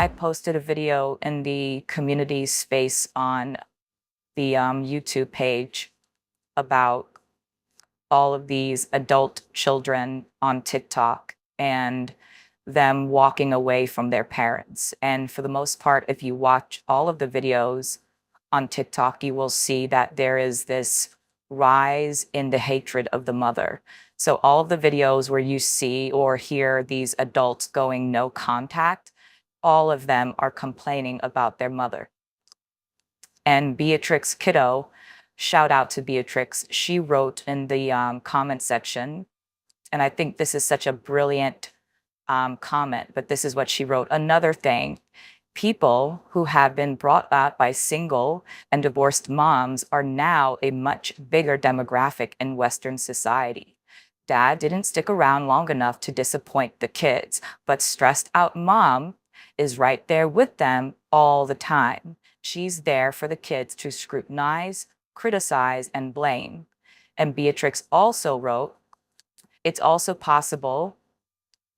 I posted a video in the community space on the YouTube page about all of these adult children on TikTok and them walking away from their parents. And for the most part, if you watch all of the videos on TikTok, you will see that there is this rise in the hatred of the mother. So all of the videos where you see or hear these adults going no contact, all of them are complaining about their mother. And Beatrix Kiddo, shout out to Beatrix, she wrote in the comment section, and I think this is such a brilliant comment, but this is what she wrote. Another thing, people who have been brought up by single and divorced moms are now a much bigger demographic in Western society. Dad didn't stick around long enough to disappoint the kids, but stressed out mom is right there with them all the time. She's there for the kids to scrutinize, criticize, and blame. And Beatrix also wrote, it's also possible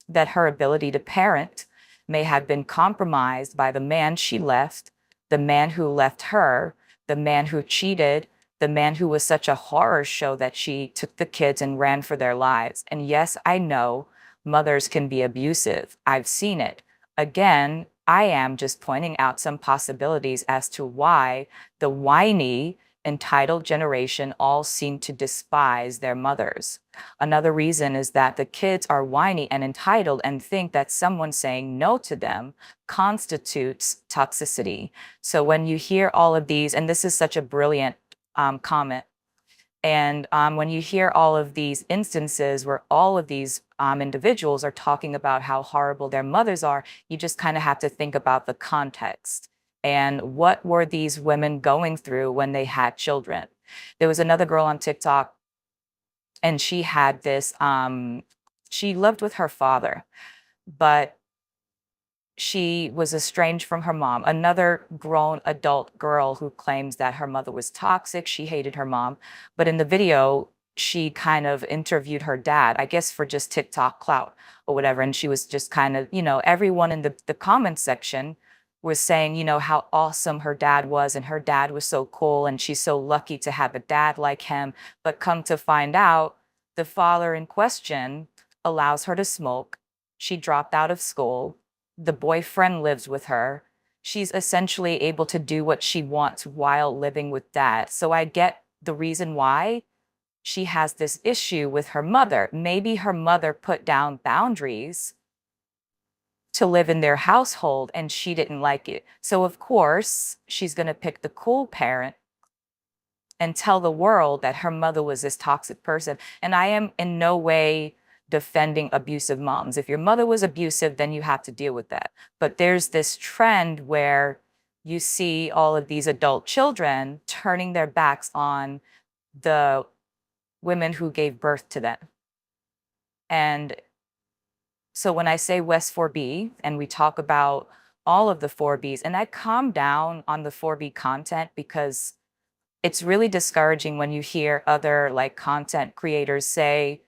that her ability to parent may have been compromised by the man she left, the man who left her, the man who cheated, the man who was such a horror show that she took the kids and ran for their lives. And yes, I know mothers can be abusive. I've seen it. Again, I am just pointing out some possibilities as to why the whiny, entitled generation all seem to despise their mothers. Another reason is that the kids are whiny and entitled and think that someone saying no to them constitutes toxicity. So when you hear all of these, and this is such a brilliant comment, and when you hear all of these instances where all of these individuals are talking about how horrible their mothers are, you just kind of have to think about the context. And what were these women going through when they had children? There was another girl on TikTok, and she had this, she lived with her father, but she was estranged from her mom. Another grown adult girl who claims that her mother was toxic, she hated her mom. But in the video, she kind of interviewed her dad, I guess for just TikTok clout or whatever. And she was just kind of, everyone in the comment section was saying, how awesome her dad was, and her dad was so cool, and she's so lucky to have a dad like him. But come to find out, the father in question allows her to smoke. She dropped out of school. The boyfriend lives with her. She's essentially able to do what she wants while living with dad. So I get the reason why she has this issue with her mother. Maybe her mother put down boundaries to live in their household and she didn't like it. So of course, she's going to pick the cool parent and tell the world that her mother was this toxic person. And I am in no way defending abusive moms. If your mother was abusive, then you have to deal with that. But there's this trend where you see all of these adult children turning their backs on the women who gave birth to them. And so when I say West 4B and we talk about all of the 4Bs, and I calm down on the 4B content because it's really discouraging when you hear other content creators say,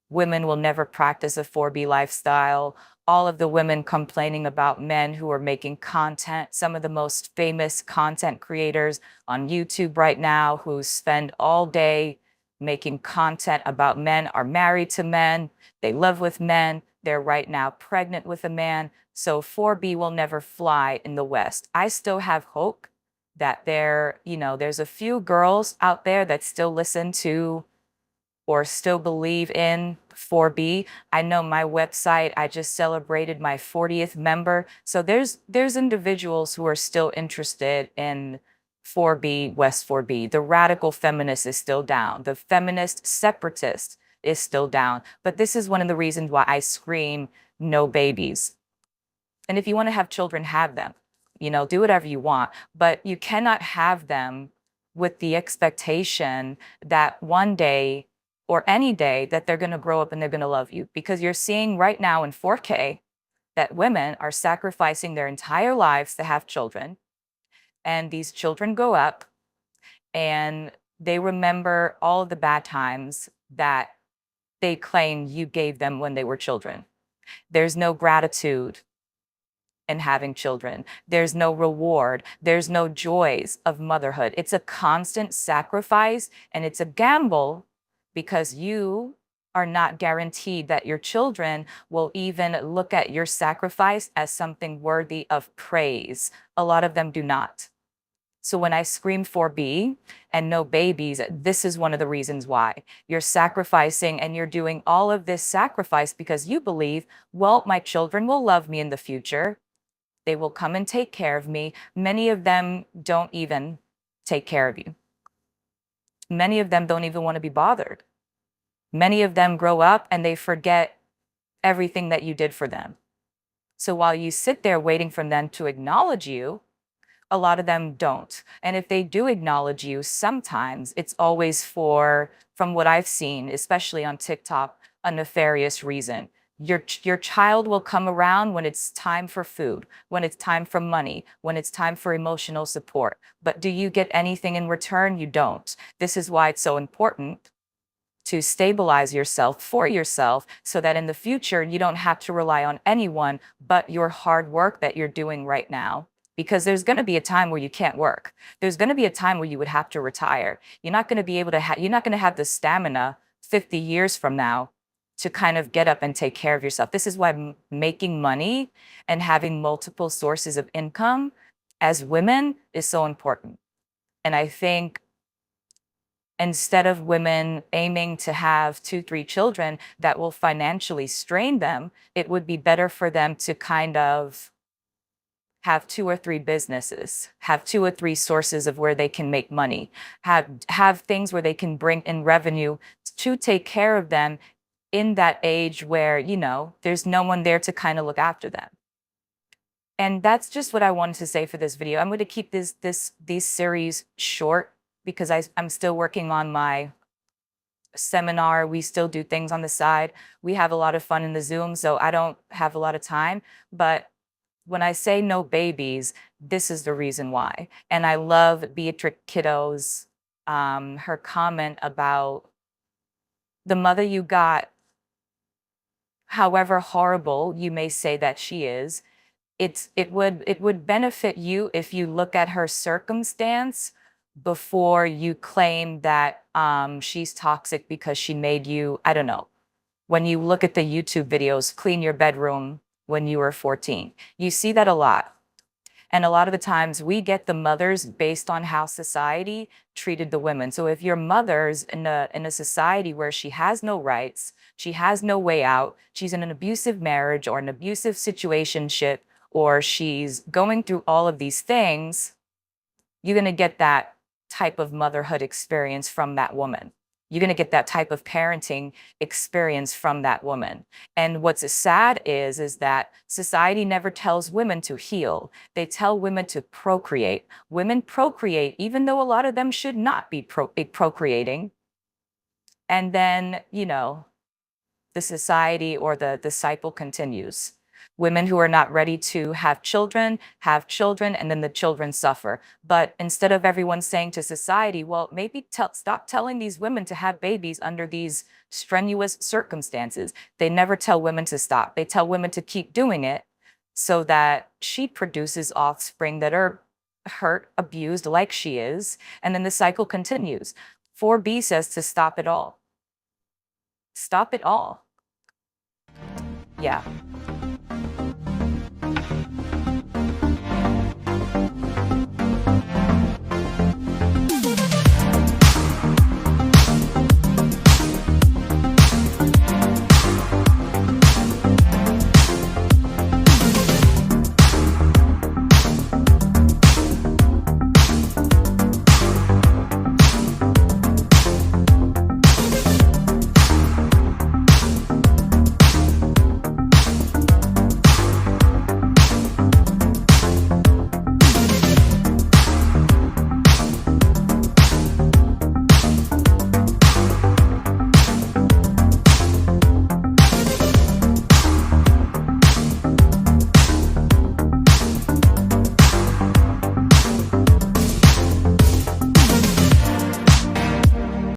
women will never practice a 4B lifestyle. All of the women complaining about men who are making content. Some of the most famous content creators on YouTube right now who spend all day making content about men are married to men. They live with men. They're right now pregnant with a man. So 4B will never fly in the West. I still have hope that there's a few girls out there that still listen to or still believe in 4B. I know my website, I just celebrated my 40th member. So there's individuals who are still interested in 4B, West 4B. The radical feminist is still down. The feminist separatist is still down. But this is one of the reasons why I scream no babies. And if you want to have children, have them. Do whatever you want. But you cannot have them with the expectation that one day or any day that they're going to grow up and they're going to love you. Because you're seeing right now in 4K that women are sacrificing their entire lives to have children. And these children go up and they remember all of the bad times that they claim you gave them when they were children. There's no gratitude in having children. There's no reward. There's no joys of motherhood. It's a constant sacrifice and it's a gamble because you are not guaranteed that your children will even look at your sacrifice as something worthy of praise. A lot of them do not. So when I scream for B and no babies, this is one of the reasons why. You're sacrificing and you're doing all of this sacrifice because you believe, well, my children will love me in the future. They will come and take care of me. Many of them don't even take care of you. Many of them don't even want to be bothered. Many of them grow up and they forget everything that you did for them. So while you sit there waiting for them to acknowledge you, a lot of them don't. And if they do acknowledge you, sometimes it's always for, from what I've seen, especially on TikTok, a nefarious reason. Your child will come around when it's time for food, when it's time for money, when it's time for emotional support. But do you get anything in return? You don't. This is why it's so important to stabilize yourself for yourself so that in the future you don't have to rely on anyone but your hard work that you're doing right now. Because there's going to be a time where you can't work. There's going to be a time where you would have to retire. You're not going to be able to you're not going to have the stamina 50 years from now to kind of get up and take care of yourself. This is why making money and having multiple sources of income as women is so important. And I think instead of women aiming to have 2, 3 children that will financially strain them, it would be better for them to kind of have 2 or 3 businesses, have 2 or 3 sources of where they can make money, have things where they can bring in revenue to take care of them in that age where, there's no one there to kind of look after them. And that's just what I wanted to say for this video. I'm going to keep these series short because I'm still working on my seminar. We still do things on the side. We have a lot of fun in the Zoom, so I don't have a lot of time. But when I say no babies, this is the reason why. And I love Beatrix Kiddo's, her comment about the mother you got, however horrible you may say that she is, it would benefit you if you look at her circumstance before you claim that she's toxic because she made you, I don't know. When you look at the YouTube videos, clean your bedroom when you were 14, you see that a lot. And a lot of the times we get the mothers based on how society treated the women. So if your mother's in a society where she has no rights, she has no way out, she's in an abusive marriage or an abusive situationship, or she's going through all of these things, you're going to get that type of motherhood experience from that woman. You're going to get that type of parenting experience from that woman. And what's sad is that society never tells women to heal. They tell women to procreate. Women procreate, even though a lot of them should not be procreating. And then, the society or the cycle continues. Women who are not ready to have children, and then the children suffer. But instead of everyone saying to society, well, maybe stop telling these women to have babies under these strenuous circumstances. They never tell women to stop. They tell women to keep doing it so that she produces offspring that are hurt, abused like she is, and then the cycle continues. 4B says to stop it all. Stop it all. Yeah.